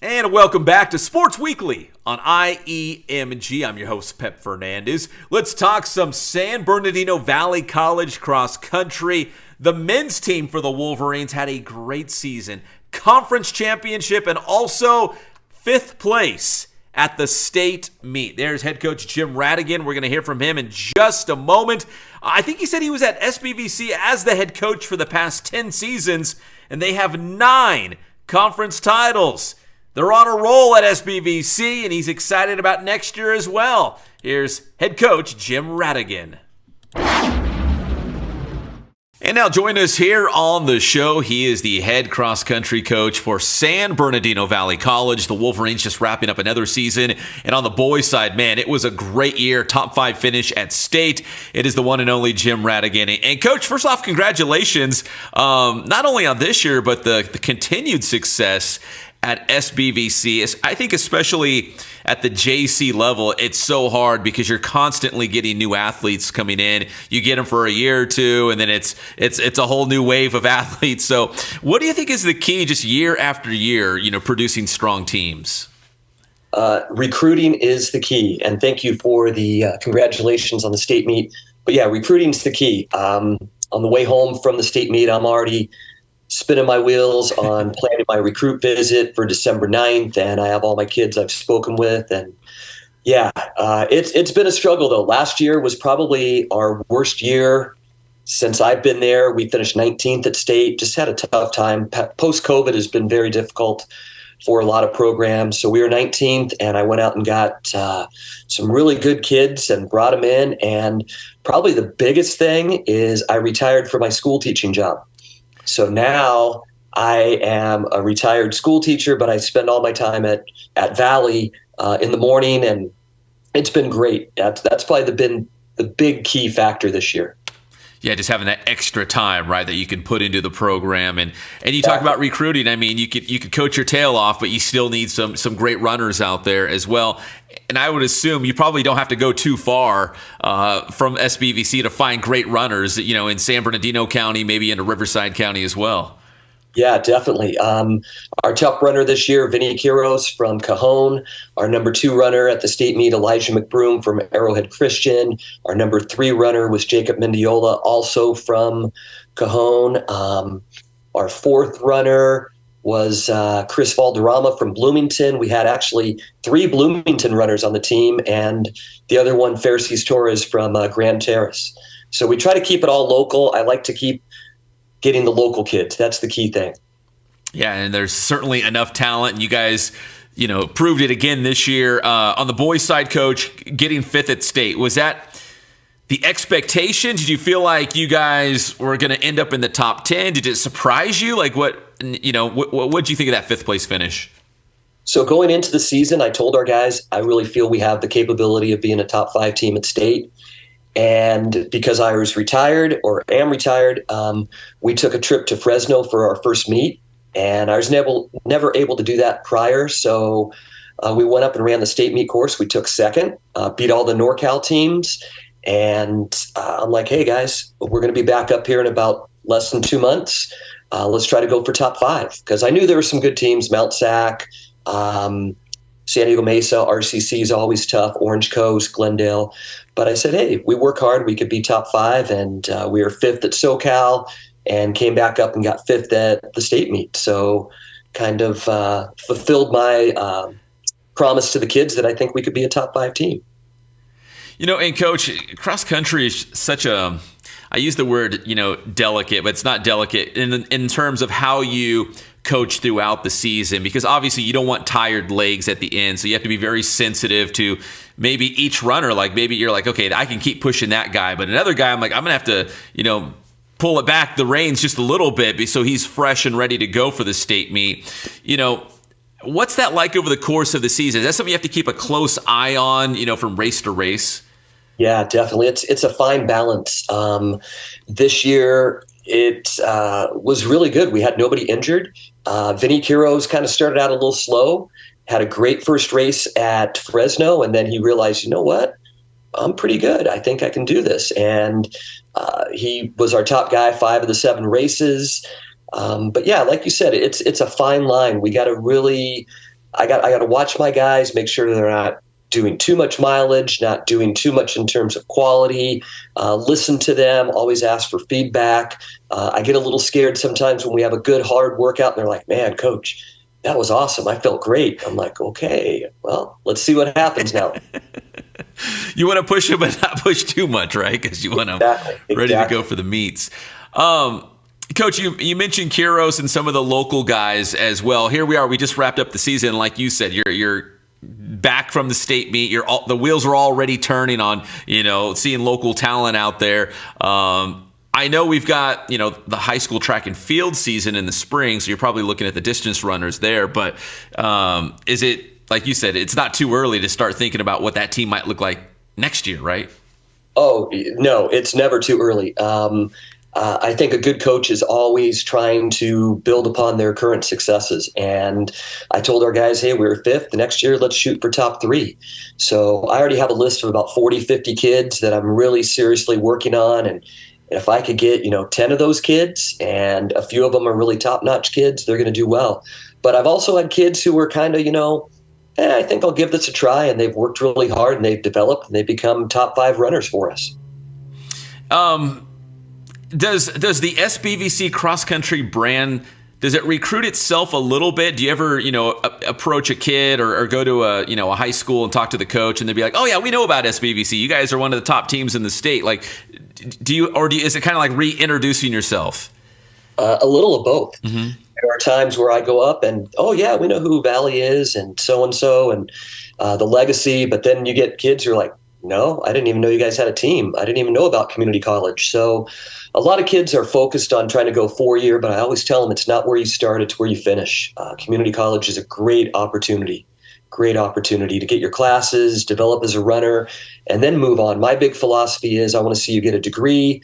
And welcome back to Sports Weekly on IEMG. I'm your host, Pep Fernandez. Let's talk some San Bernardino Valley College cross country. The men's team for the Wolverines had a great season, conference championship, and also fifth place at the state meet. There's head coach Jim Radigan. We're going to hear from him in just a moment. I think he said he was at SBVC as the head coach for the past 10 seasons, and they have 9 conference titles. They're on a roll at SBVC, and he's excited about next year as well. Here's head coach Jim Radigan. And now join us here on the show. He is the head cross-country coach for San Bernardino Valley College. The Wolverines just wrapping up another season. And on the boys' side, man, it was a great year. Top 5 finish at state. It is the one and only Jim Radigan. And Coach, first off, congratulations, not only on this year, but the continued success at SBVC. I think especially at the JC level, it's so hard because you're constantly getting new athletes coming in. You get them for a year or two, and then it's a whole new wave of athletes. So what do you think is the key just year after year, producing strong teams? Recruiting is the key. And thank you for the congratulations on the state meet. But yeah, recruiting is the key. On the way home from the state meet, I'm already spinning my wheels on planning my recruit visit for December 9th, and I have all my kids I've spoken with. And yeah, it's been a struggle though. Last year was probably our worst year since I've been there. We finished 19th at state, just had a tough time. Post-COVID has been very difficult for a lot of programs. So we were 19th, and I went out and got some really good kids and brought them in. And probably the biggest thing is I retired from my school teaching job. So now I am a retired school teacher, but I spend all my time at Valley in the morning, and it's been great. That's probably been the big key factor this year. Yeah, just having that extra time, right, that you can put into the program. And you talk about recruiting. I mean, you could coach your tail off, but you still need some great runners out there as well. And I would assume you probably don't have to go too far from SBVC to find great runners, in San Bernardino County, maybe into Riverside County as well. Yeah, definitely. Our top runner this year, Vinny Quiros from Cajon. Our number 2 runner at the state meet, Elijah McBroom from Arrowhead Christian. Our number 3 runner was Jacob Mendiola, also from Cajon. Our 4th runner was Chris Valderrama from Bloomington. We had actually 3 Bloomington runners on the team, and the other one, Pharisees Torres from Grand Terrace. So we try to keep it all local. I like to keep getting the local kids. That's the key thing. Yeah, and there's certainly enough talent. And you guys, proved it again this year. On the boys' side, Coach, getting 5th at state, was that the expectation? Did you feel like you guys were going to end up in the top 10? Did it surprise you? Like what did you think of that 5th place finish? So going into the season, I told our guys, I really feel we have the capability of being a top 5 team at state. And because I was retired or am retired, we took a trip to Fresno for our first meet, and I was never able to do that prior. So we went up and ran the state meet course. We took 2nd, beat all the NorCal teams. And I'm like, hey guys, we're going to be back up here in about less than 2 months. Let's try to go for top 5, because I knew there were some good teams. Mount Sac, San Diego Mesa, RCC is always tough, Orange Coast, Glendale. But I said, hey, we work hard, we could be top 5, and we were 5th at SoCal and came back up and got 5th at the state meet. So kind of fulfilled my promise to the kids that I think we could be a top 5 team. And Coach, cross country is such a, I use the word, delicate, but it's not delicate in terms of how you coach throughout the season, because obviously you don't want tired legs at the end. So you have to be very sensitive to maybe each runner. Like maybe you're like, okay, I can keep pushing that guy, but another guy, I'm like, I'm going to have to, pull it back the reins just a little bit so he's fresh and ready to go for the state meet. What's that like over the course of the season? Is that something you have to keep a close eye on, from race to race? Yeah, definitely. It's a fine balance. This year, it was really good. We had nobody injured. Vinny Quiros kind of started out a little slow, had a great first race at Fresno, and then he realized, you know what? I'm pretty good. I think I can do this. And he was our top guy 5 of the 7 races. But yeah, like you said, it's a fine line. We got to really I got to watch my guys, make sure they're not doing too much mileage, not doing too much in terms of quality. Listen to them, always ask for feedback. I get a little scared sometimes when we have a good hard workout and they're like, "Man, coach, that was awesome. I felt great." I'm like, "Okay, well, let's see what happens now." You want to push them, but not push too much, right? Because you want them ready to go for the meets. Coach, you mentioned Kiros and some of the local guys as well. Here we are. We just wrapped up the season. Like you said, you're back from the state meet. The wheels are already turning on, seeing local talent out there. I know we've got, the high school track and field season in the spring, so you're probably looking at the distance runners there. But is it, like you said, it's not too early to start thinking about what that team might look like next year, right? Oh, no, it's never too early. I think a good coach is always trying to build upon their current successes. And I told our guys, hey, we're fifth. The next year, let's shoot for top 3. So I already have a list of about 40, 50 kids that I'm really seriously working on. And if I could get, 10 of those kids and a few of them are really top-notch kids, they're going to do well. But I've also had kids who were kind of, I think I'll give this a try. And they've worked really hard and they've developed and they've become top 5 runners for us. Does the SBVC cross country brand, does it recruit itself a little bit? Do you ever, approach a kid or go to a high school and talk to the coach and they'd be like, "Oh yeah, we know about SBVC. You guys are one of the top teams in the state." Like, is it kind of like reintroducing yourself? A little of both. Mm-hmm. There are times where I go up and, "Oh yeah, we know who Valley is and and the legacy." But then you get kids who are like, "No, I didn't even know you guys had a team. I didn't even know about community college." So a lot of kids are focused on trying to go 4-year, but I always tell them it's not where you start, it's where you finish. Community college is a great opportunity to get your classes, develop as a runner, and then move on. My big philosophy is I want to see you get a degree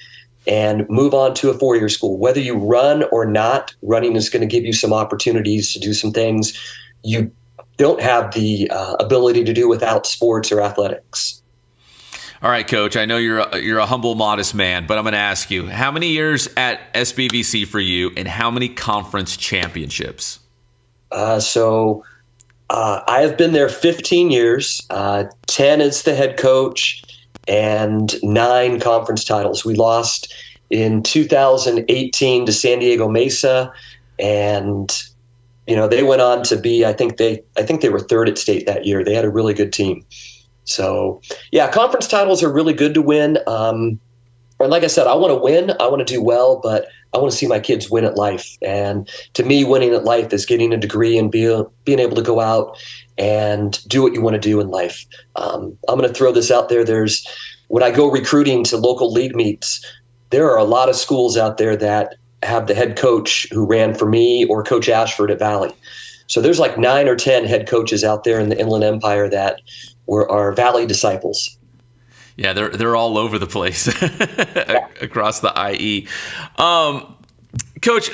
and move on to a 4-year school. Whether you run or not, running is going to give you some opportunities to do some things you don't have the ability to do without sports or athletics. All right, Coach, I know you're a humble, modest man, but I'm going to ask you, how many years at SBVC for you and how many conference championships? I have been there 15 years, 10 as the head coach, and 9 conference titles. We lost in 2018 to San Diego Mesa, and they went on to be, I think they were 3rd at state that year. They had a really good team. So, yeah, conference titles are really good to win. And like I said, I want to win. I want to do well, but I want to see my kids win at life. And to me, winning at life is getting a degree and being able to go out and do what you want to do in life. I'm going to throw this out there. When I go recruiting to local league meets, there are a lot of schools out there that have the head coach who ran for me or Coach Ashford at Valley. So there's like 9 or 10 head coaches out there in the Inland Empire that were our Valley disciples. Yeah, they're all over the place across the IE. Coach,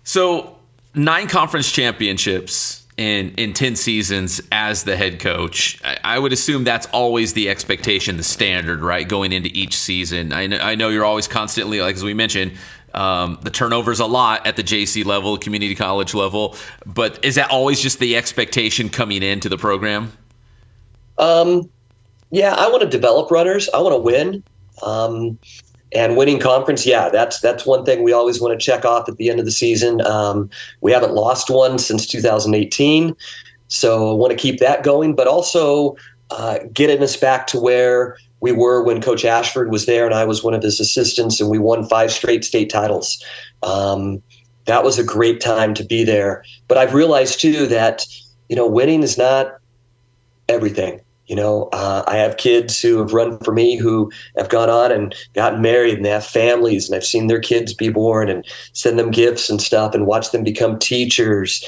so 9 conference championships in 10 seasons as the head coach. I would assume that's always the expectation, the standard, right, going into each season. I know you're always constantly, like as we mentioned, the turnover's a lot at the JC level, community college level. But is that always just the expectation coming into the program? Yeah, I want to develop runners. I want to win. And winning conference, yeah, that's one thing we always want to check off at the end of the season. We haven't lost one since 2018, so I want to keep that going, but also getting us back to where we were when Coach Ashford was there and I was one of his assistants, and we won 5 straight state titles. That was a great time to be there. But I've realized too that winning is not everything. I have kids who have run for me who have gone on and gotten married and they have families, and I've seen their kids be born and send them gifts and stuff and watch them become teachers,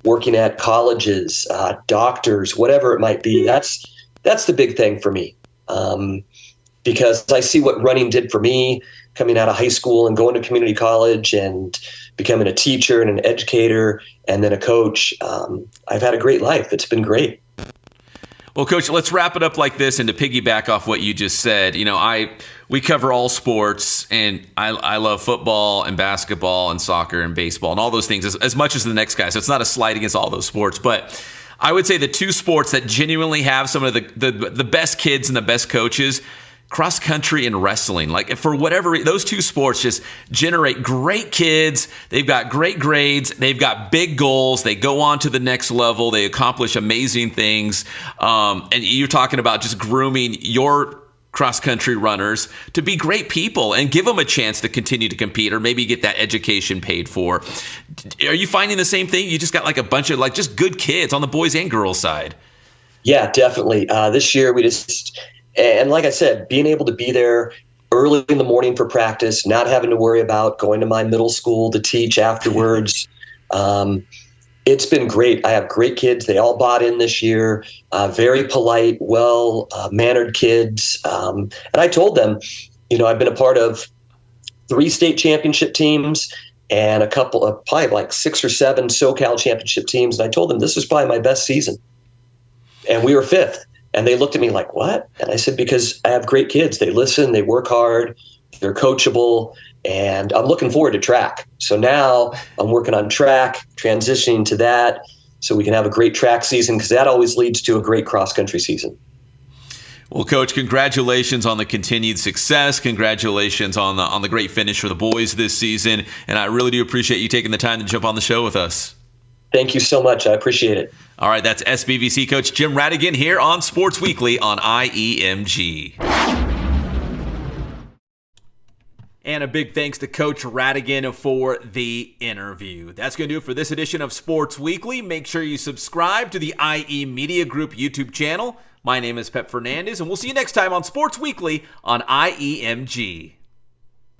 working at colleges, doctors, whatever it might be. That's the big thing for me, because I see what running did for me coming out of high school and going to community college and becoming a teacher and an educator and then a coach. I've had a great life. It's been great. Well, Coach, let's wrap it up like this, and to piggyback off what you just said, we cover all sports, and I love football and basketball and soccer and baseball and all those things as much as the next guy. So it's not a slight against all those sports, but I would say the two sports that genuinely have some of the best kids and the best coaches, cross country and wrestling. Like, for whatever reason, those two sports just generate great kids. They've got great grades. They've got big goals. They go on to the next level. They accomplish amazing things. And you're talking about just grooming your cross country runners to be great people and give them a chance to continue to compete, or maybe get that education paid for. Are you finding the same thing? You just got like a bunch of like just good kids on the boys and girls side. Yeah, definitely. This year and like I said, being able to be there early in the morning for practice, not having to worry about going to my middle school to teach afterwards. It's been great. I have great kids. They all bought in this year. Very polite, well-mannered kids. And I told them, I've been a part of 3 state championship teams and a couple of probably like 6 or 7 SoCal championship teams. And I told them this was probably my best season. And we were 5th. And they looked at me like, what? And I said, because I have great kids. They listen, they work hard, they're coachable, and I'm looking forward to track. So now I'm working on track, transitioning to that so we can have a great track season, because that always leads to a great cross-country season. Well, Coach, congratulations on the continued success. Congratulations on the great finish for the boys this season. And I really do appreciate you taking the time to jump on the show with us. Thank you so much. I appreciate it. All right, that's SBVC coach Jim Radigan here on Sports Weekly on IEMG. And a big thanks to Coach Radigan for the interview. That's going to do it for this edition of Sports Weekly. Make sure you subscribe to the IE Media Group YouTube channel. My name is Pep Fernandez, and we'll see you next time on Sports Weekly on IEMG.